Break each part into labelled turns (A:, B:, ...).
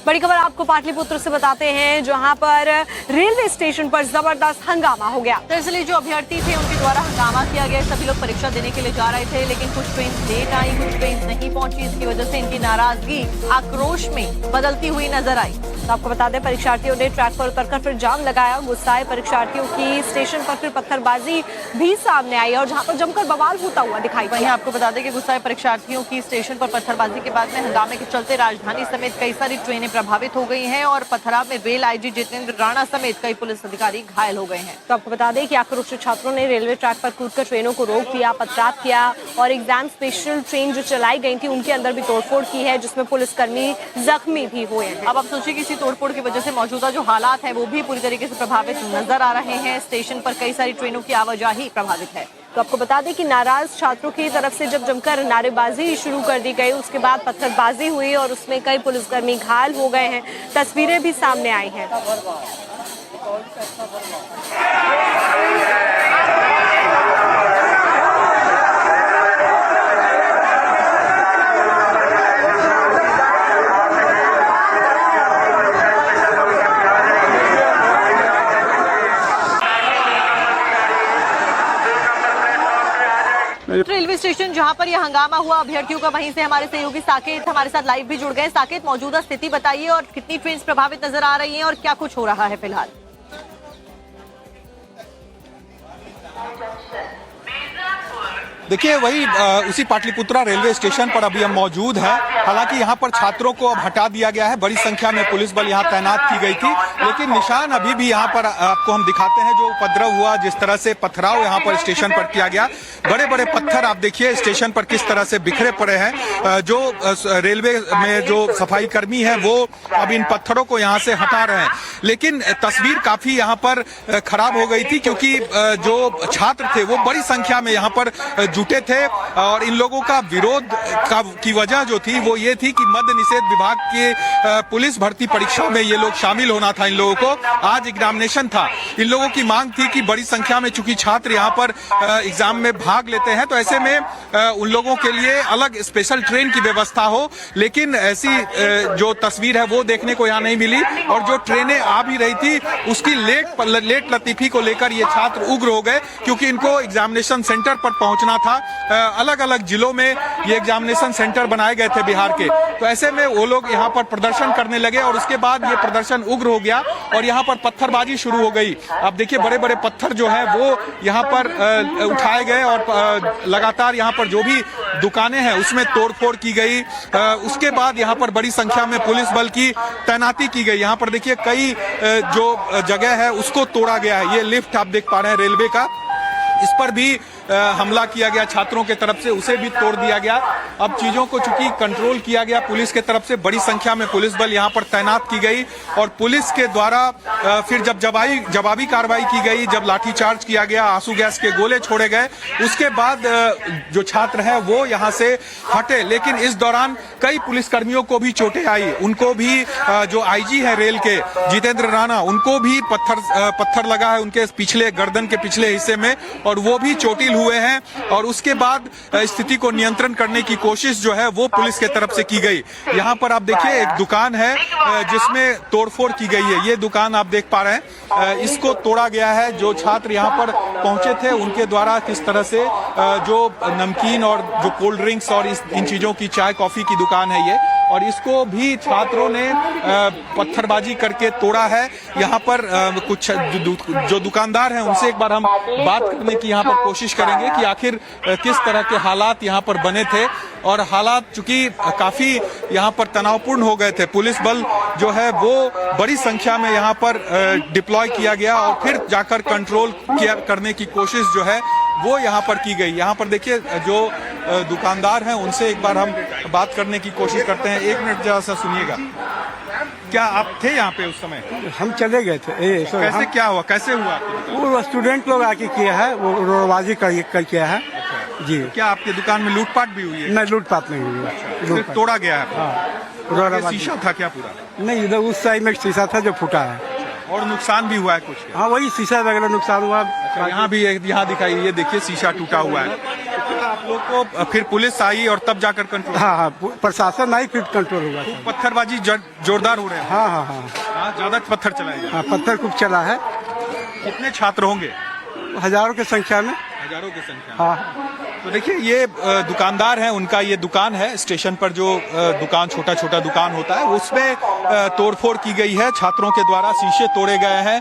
A: बड़ी खबर आपको पाटलिपुत्र से बताते हैं, जहां पर रेलवे स्टेशन पर जबरदस्त हंगामा हो गया।
B: दरअसल जो अभ्यर्थी थे उनके द्वारा हंगामा किया गया। सभी लोग परीक्षा देने के लिए जा रहे थे, लेकिन कुछ ट्रेन लेट आई, कुछ ट्रेन नहीं पहुंची। इसकी वजह से इनकी नाराजगी आक्रोश में बदलती हुई नजर आई।
A: तो आपको बता दें, परीक्षार्थियों ने ट्रैक पर उतरकर फिर जाम लगाया। गुस्साए परीक्षार्थियों की स्टेशन पर फिर पत्थरबाजी भी सामने आई और जहां पर जमकर बवाल होता हुआ दिखाई
B: वहीं आपको बता दें कि गुस्साए परीक्षार्थियों की स्टेशन पर पत्थरबाजी के बाद में हंगामे के चलते राजधानी समेत कई सारी ट्रेनें प्रभावित हो गई हैं और पथराव में रेल आईजी जितेंद्र राणा समेत कई पुलिस अधिकारी घायल हो गए हैं।
A: तो आपको बता दें कि आक्रोशित छात्रों ने रेलवे ट्रैक पर कूदकर ट्रेनों को रोक दिया, पथराव किया और एग्जाम स्पेशल ट्रेन जो चलाई गई थी उनके अंदर भी तोड़फोड़ की है, जिसमें पुलिसकर्मी जख्मी भी हुए हैं।
B: अब आप सोचिए कि इसी तोड़फोड़ की वजह से मौजूदा जो हालात है वो भी पूरी तरीके से प्रभावित नजर आ रहे हैं। स्टेशन पर कई सारी ट्रेनों की आवाजाही प्रभावित है।
A: तो आपको बता दें कि नाराज छात्रों की तरफ से जब जमकर नारेबाजी शुरू कर दी गई, उसके बाद पत्थरबाजी हुई और उसमें कई पुलिसकर्मी घायल हो गए हैं। तस्वीरें भी सामने आई हैं।
B: रेलवे स्टेशन जहां पर यह हंगामा हुआ अभ्यर्थियों का, वहीं से हमारे सहयोगी साकेत हमारे साथ लाइव भी जुड़ गए। साकेत, मौजूदा स्थिति बताइए और कितनी ट्रेन प्रभावित नजर आ रही हैं और क्या कुछ हो रहा है फिलहाल?
C: देखिए, वही उसी पाटलिपुत्रा रेलवे स्टेशन पर अभी हम मौजूद हैं। हालांकि यहाँ पर छात्रों को अब हटा दिया गया है। बड़ी संख्या में पुलिस बल यहाँ तैनात की गई थी, लेकिन निशान अभी भी यहाँ पर आपको हम दिखाते हैं। जो उपद्रव हुआ, जिस तरह से पथराव यहाँ पर स्टेशन पर किया गया, बड़े बड़े पत्थर आप देखिए स्टेशन पर किस तरह से बिखरे पड़े हैं। जो रेलवे में जो सफाई कर्मी है वो अब इन पत्थरों को यहाँ से हटा रहे हैं, लेकिन तस्वीर काफी यहाँ पर खराब हो गई थी, क्योंकि जो छात्र थे वो बड़ी संख्या में यहाँ पर जुटे थे और इन लोगों का विरोध की वजह जो थी वो ये थी कि मद्य निषेध विभाग के पुलिस भर्ती परीक्षा में ये लोग शामिल होना था। इन लोगों को आज एग्जामिनेशन था। इन लोगों की मांग थी कि बड़ी संख्या में चूंकि छात्र यहाँ पर एग्जाम में भाग लेते हैं, तो ऐसे में उन लोगों के लिए अलग स्पेशल ट्रेन की व्यवस्था हो, लेकिन ऐसी जो तस्वीर है वो देखने को यहाँ नहीं मिली। और जो ट्रेनें आ भी रही थी उसकी लेट लतीफी को लेकर ये छात्र उग्र हो गए, क्योंकि इनको एग्जामिनेशन सेंटर पर पहुंचना था। अलग अलग जिलों में ये एग्जामिनेशन सेंटर बनाए गए थे बिहार के, तो ऐसे में वो लोग यहाँ पर प्रदर्शन करने लगे और उसके बाद ये प्रदर्शन उग्र हो गया और यहाँ पर पत्थरबाजी शुरू हो गई। अब देखिए, बड़े बड़े पत्थर जो है वो यहाँ पर उठाए गए और लगातार यहाँ पर जो भी दुकानें हैं उसमें तोड़फोड़ की गई। उसके बाद यहाँ पर बड़ी संख्या में पुलिस बल की तैनाती की गई। यहाँ पर देखिए कई जो जगह है उसको तोड़ा गया है। ये लिफ्ट आप देख पा रहे हैं रेलवे का, इस पर भी हमला किया गया छात्रों के तरफ से, उसे भी तोड़ दिया गया। अब चीजों को चूंकि कंट्रोल किया गया पुलिस के तरफ से, बड़ी संख्या में पुलिस बल यहाँ पर तैनात की गई और पुलिस के द्वारा फिर जब जवाबी कार्रवाई की गई, जब लाठीचार्ज किया गया, आंसू गैस के गोले छोड़े गए, उसके बाद जो छात्र हैं वो यहाँ से हटे। लेकिन इस दौरान कई पुलिसकर्मियों को भी चोटें आई। उनको भी जो आईजी है रेल के जितेंद्र राणा, उनको भी पत्थर लगा है उनके पिछले गर्दन के पिछले हिस्से में और वो भी चोटिल हुए हैं। और उसके बाद स्थिति को नियंत्रण करने की कोशिश जो है वो पुलिस के तरफ से की गई। यहाँ पर आप देखिए एक दुकान है जिसमें तोड़फोड़ की गई है। ये दुकान आप देख पा रहे हैं, इसको तोड़ा गया है। जो छात्र यहाँ पर पहुंचे थे उनके द्वारा किस तरह से जो नमकीन और जो कोल्ड ड्रिंक्स और इन चीजों की चाय कॉफी की दुकान है ये, और इसको भी छात्रों ने पत्थरबाजी करके तोड़ा है। यहाँ पर कुछ जो दुकानदार हैं उनसे एक बार हम बात करने की यहाँ पर कोशिश करेंगे कि आखिर किस तरह के हालात यहाँ पर बने थे। और हालात चूंकि काफी यहाँ पर तनावपूर्ण हो गए थे, पुलिस बल जो है वो बड़ी संख्या में यहाँ पर डिप्लॉय किया गया और फिर जाकर कंट्रोल करने की कोशिश जो है वो यहाँ पर की गई। यहाँ पर देखिए जो दुकानदार हैं उनसे एक बार हम बात करने की कोशिश करते हैं। एक मिनट जरा सा सुनिएगा। क्या आप थे यहाँ पे उस समय?
D: हम चले गए थे।
C: कैसे क्या हुआ, कैसे हुआ?
D: वो स्टूडेंट लोग आके किया है, वो रोडबाजी कर किया है। जी।
C: क्या आपके दुकान में लूटपाट भी हुई है?
D: नहीं, लूटपाट नहीं हुई है।
C: तोड़ा गया है?
D: हाँ,
C: शीशा था क्या पूरा?
D: नहीं, इधर उस साइड में शीशा था जो फूटा है।
C: और नुकसान भी हुआ है कुछ?
D: हाँ, वही शीशा वगैरह नुकसान हुआ।
C: यहाँ भी यहाँ दिखाई, ये देखिए शीशा टूटा हुआ है। आप लोग को फिर पुलिस आई और तब जाकर कंट्रोल?
D: हाँ हाँ, प्रशासन नहीं फिर कंट्रोल हुआ।
C: पत्थरबाजी जोरदार हो रहे हैं?
D: हाँ हाँ हाँ
C: ज्यादा पत्थर चलाएगा?
D: हाँ, पत्थर खूब चला है।
C: कितने छात्र होंगे?
D: हजारों की संख्या में।
C: हजारों की संख्या में।
D: हाँ,
C: तो देखिए ये दुकानदार हैं, उनका ये दुकान है। स्टेशन पर जो दुकान, छोटा छोटा दुकान होता है, उसमें तोड़फोड़ की गई है छात्रों के द्वारा, शीशे तोड़े गए हैं।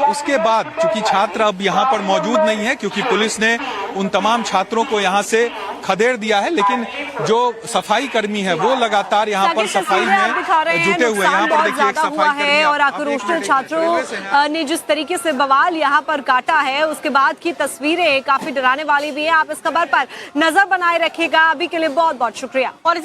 C: उसके बाद चूंकि छात्र अब यहाँ पर मौजूद नहीं है, क्योंकि पुलिस ने उन तमाम छात्रों को यहाँ से खदेड़ दिया है, लेकिन जो सफाई कर्मी है वो लगातार यहाँ पर सफाई में जुटे हुए हैं। यहाँ पर देखिए एक सफाई कर्मी
A: और आक्रोशित छात्रों ने जिस तरीके से बवाल यहाँ पर काटा है, उसके बाद की तस्वीरें काफी डराने वाली भी है। आप इस खबर पर नजर बनाए रखिएगा। अभी के लिए बहुत बहुत शुक्रिया। और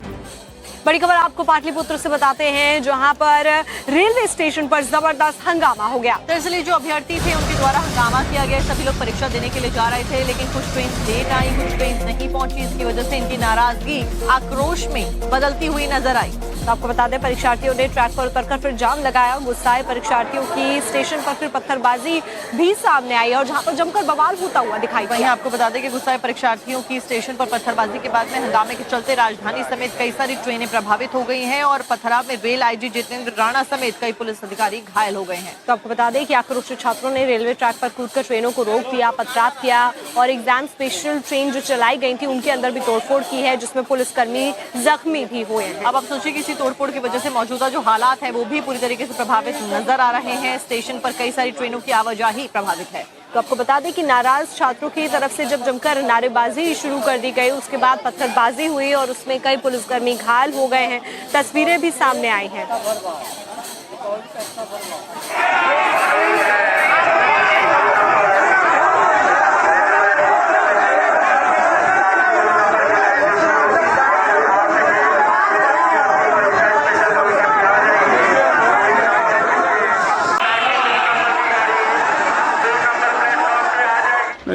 A: बड़ी खबर आपको पाटलिपुत्र से बताते हैं, जहां पर रेलवे स्टेशन पर जबरदस्त हंगामा हो गया।
B: दरअसल जो अभ्यर्थी थे उनके द्वारा हंगामा किया गया। सभी लोग परीक्षा देने के लिए जा रहे थे, लेकिन कुछ ट्रेन लेट आई, कुछ ट्रेन नहीं पहुंची। इसकी वजह से इनकी नाराजगी आक्रोश में बदलती हुई नजर आई।
A: तो आपको बता दें, परीक्षार्थियों ने ट्रैक पर उतरकर फिर जाम लगाया। गुस्साए परीक्षार्थियों की स्टेशन पर फिर पत्थरबाजी भी सामने आई और जहां पर जमकर बवाल होता हुआ दिखाई
B: वहीं आपको बता दें कि गुस्साए परीक्षार्थियों की स्टेशन पर पत्थरबाजी के बाद में हंगामे के चलते राजधानी समेत कई सारी ट्रेनें प्रभावित हो गई हैं और पथराव में रेल आईजी जितेंद्र राणा समेत कई पुलिस अधिकारी घायल हो गए हैं।
A: तो आपको बता दें कि आक्रोशित छात्रों ने रेलवे ट्रैक पर कूदकर ट्रेनों को रोक दिया, पथराव किया और एग्जाम स्पेशल ट्रेन जो चलाई गई थी उनके अंदर भी तोड़फोड़ की है, जिसमें पुलिसकर्मी जख्मी भी हुए हैं।
B: अब आप सोचिए कि इसी तोड़फोड़ की वजह से मौजूदा जो हालात है वो भी पूरी तरीके से प्रभावित नजर आ रहे हैं। स्टेशन पर कई सारी ट्रेनों की आवाजाही प्रभावित है।
A: तो आपको बता दें कि नाराज छात्रों की तरफ से जब जमकर नारेबाजी शुरू कर दी गई, उसके बाद पत्थरबाजी हुई और उसमें कई पुलिसकर्मी घायल हो गए हैं। तस्वीरें भी सामने आई हैं।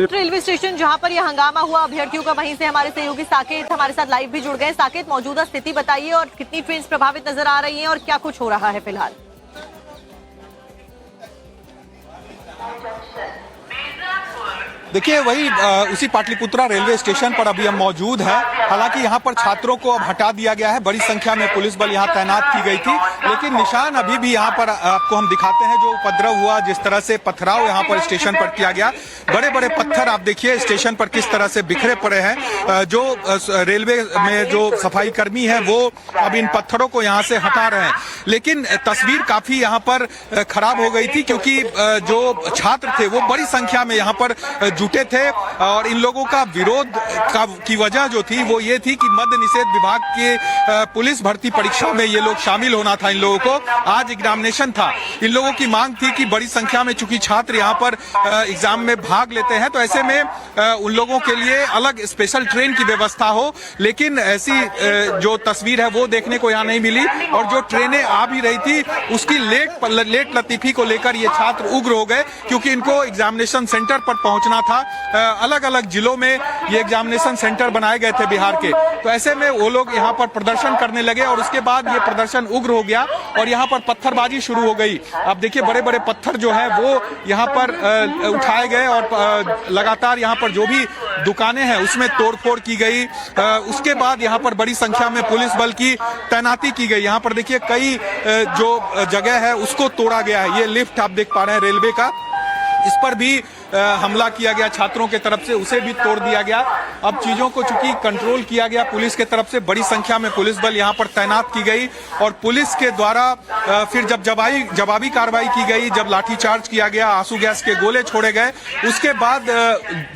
B: रेलवे स्टेशन जहां पर यह हंगामा हुआ अभ्यर्थियों का, वहीं से हमारे सहयोगी साकेत हमारे साथ लाइव भी जुड़ गए। साकेत, मौजूदा स्थिति बताइए और कितनी ट्रेन प्रभावित नजर आ रही हैं और क्या कुछ हो रहा है फिलहाल?
C: देखिए वही उसी पाटलिपुत्रा रेलवे स्टेशन पर अभी हम मौजूद हैं। हालांकि यहाँ पर छात्रों को अब हटा दिया गया है, बड़ी संख्या में पुलिस बल यहाँ तैनात की गई थी, लेकिन निशान अभी भी यहाँ पर आपको हम दिखाते हैं। जो उपद्रव हुआ, जिस तरह से पथराव यहाँ पर स्टेशन पर किया गया, बड़े बड़े पत्थर आप देखिए स्टेशन पर किस तरह से बिखरे पड़े हैं। जो रेलवे में जो सफाई कर्मी है वो अब इन पत्थरों को यहाँ से हटा रहे हैं, लेकिन तस्वीर काफी यहाँ पर खराब हो गई थी, क्योंकि जो छात्र थे वो बड़ी संख्या में यहाँ पर जुटे थे और इन लोगों का विरोध की वजह जो थी वो ये थी कि मद्य निषेध विभाग के पुलिस भर्ती परीक्षा में ये लोग शामिल होना था। इन लोगों को आज एग्जामिनेशन था। इन लोगों की मांग थी कि बड़ी संख्या में चूंकि छात्र यहाँ पर एग्जाम में भाग लेते हैं, तो ऐसे में उन लोगों के लिए अलग स्पेशल ट्रेन की व्यवस्था हो, लेकिन ऐसी जो तस्वीर है वो देखने को यहाँ नहीं मिली। और जो ट्रेनें आ भी रही थी उसकी लेट लतीफी को लेकर ये छात्र उग्र हो गए, क्योंकि इनको एग्जामिनेशन सेंटर पर पहुंचना था। अलग अलग जिलों में ये एग्जामिनेशन सेंटर बनाए गए थे बिहार के, तो ऐसे में वो लोग यहाँ पर प्रदर्शन करने लगे और उसके बाद ये प्रदर्शन उग्र हो गया और यहाँ पर पत्थरबाजी शुरू हो गई। आप देखिए बड़े बड़े पत्थर जो है वो यहाँ पर उठाए गए और लगातार यहाँ पर जो भी दुकानें हैं उसमें तोड़फोड़ की गई। उसके बाद यहाँ पर बड़ी संख्या में पुलिस बल की तैनाती की गई। यहाँ पर देखिए कई जो जगह है उसको तोड़ा गया है। ये लिफ्ट आप देख पा रहे हैं रेलवे का, इस पर भी हमला किया गया छात्रों के तरफ से, उसे भी तोड़ दिया गया। अब चीजों को चूंकि कंट्रोल किया गया पुलिस के तरफ से, बड़ी संख्या में पुलिस बल यहाँ पर तैनात की गई और पुलिस के द्वारा फिर जब जवाबी कार्रवाई की गई, जब लाठीचार्ज किया गया, आंसू गैस के गोले छोड़े गए, उसके बाद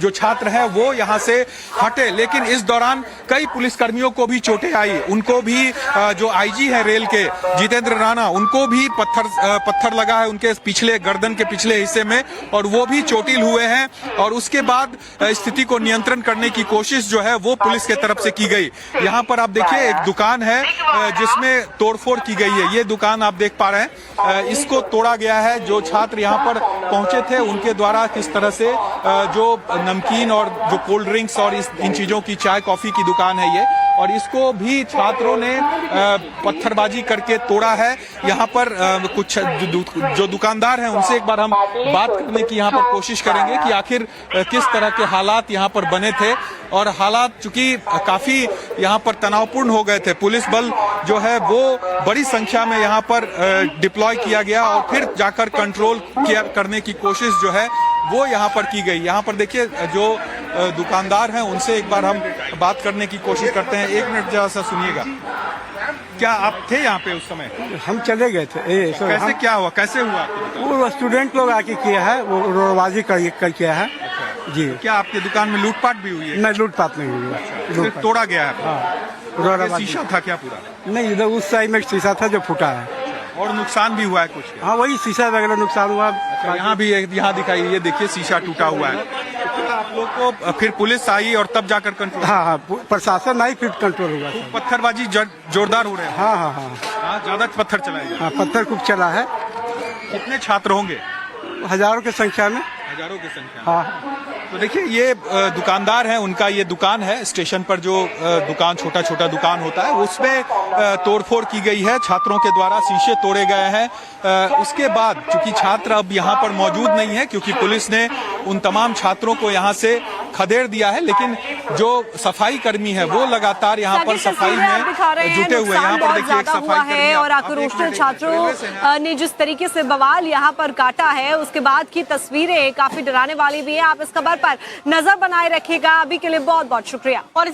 C: जो छात्र है वो यहाँ से हटे। लेकिन इस दौरान कई पुलिसकर्मियों को भी चोटें आई। उनको भी जो आईजी है रेल के जितेंद्र राणा, उनको भी पत्थर लगा है उनके पिछले गर्दन के पिछले हिस्से में और वो भी चोटिल हुए हैं। और उसके बाद स्थिति को नियंत्रण करने की कोशिश जो है वो पुलिस के तरफ से की गई। यहाँ पर आप देखिए एक दुकान है जिसमें तोड़फोड़ की गई है। ये दुकान आप देख पा रहे हैं, इसको तोड़ा गया है। जो छात्र यहाँ पर पहुंचे थे उनके द्वारा किस तरह से जो नमकीन और जो कोल्ड ड्रिंक्स और इन चीजों की चाय कॉफी की दुकान है ये, और इसको भी छात्रों ने पत्थरबाजी करके तोड़ा है। यहाँ पर कुछ जो दुकानदार हैं उनसे एक बार हम बात करने की यहाँ पर कोशिश करेंगे कि आखिर किस तरह के हालात यहाँ पर बने थे। और हालात चूंकि काफी यहाँ पर तनावपूर्ण हो गए थे, पुलिस बल जो है वो बड़ी संख्या में यहाँ पर डिप्लॉय किया गया और फिर जाकर कंट्रोल करने की कोशिश जो है वो यहाँ पर की गई। यहाँ पर देखिए जो दुकानदार हैं उनसे एक बार हम बात करने की कोशिश करते हैं। एक मिनट जरा सा सुनिएगा, क्या आप थे यहाँ पे उस समय?
D: हम चले गए थे।
C: कैसे क्या हुआ, कैसे हुआ?
D: वो स्टूडेंट लोग आके किया है, वो रोडबाजी कर किया है जी।
C: क्या आपके दुकान में लूटपाट भी हुई है?
D: नहीं, लूटपाट नहीं हुई है।
C: फिर तोड़ा गया है?
D: हाँ,
C: शीशा था क्या पूरा?
D: नहीं, इधर उस साइड में एक शीशा था जो फूटा है।
C: और नुकसान भी हुआ है कुछ?
D: हाँ, वही शीशा वगैरह नुकसान हुआ।
C: यहाँ भी यहाँ दिखाई, ये देखिए शीशा टूटा हुआ है। तो आप लोग को फिर पुलिस आई और तब जाकर कंट्रोल?
D: हाँ, प्रशासन आई फिर कंट्रोल हुआ।
C: पत्थरबाजी जोरदार हो रहे हैं?
D: हाँ,
C: ज्यादा पत्थर चलाए?
D: हाँ, पत्थर खूब चला है।
C: कितने छात्र होंगे?
D: हजारों की संख्या में।
C: हजारों की संख्या?
D: हाँ।
C: तो देखिए ये दुकानदार है, उनका ये दुकान है, स्टेशन पर जो दुकान छोटा छोटा दुकान होता है उसमें तोड़फोड़ की गई है, छात्रों के द्वारा शीशे तोड़े गए हैं। उसके बाद चूंकि छात्र अब यहाँ पर मौजूद नहीं है क्योंकि पुलिस ने उन तमाम छात्रों को यहाँ से खदेड़ दिया है, लेकिन जो सफाई कर्मी है वो लगातार यहाँ पर सफाई में जुटे हुए हैं। यहाँ पर देखिए एक सफाई कर्मी
A: और आक्रोशित छात्रों ने जिस तरीके से बवाल यहाँ पर काटा है उसके बाद की तस्वीरें काफी डराने वाली भी है। आप इस खबर पर नजर बनाए रखिएगा। अभी के लिए बहुत बहुत शुक्रिया। और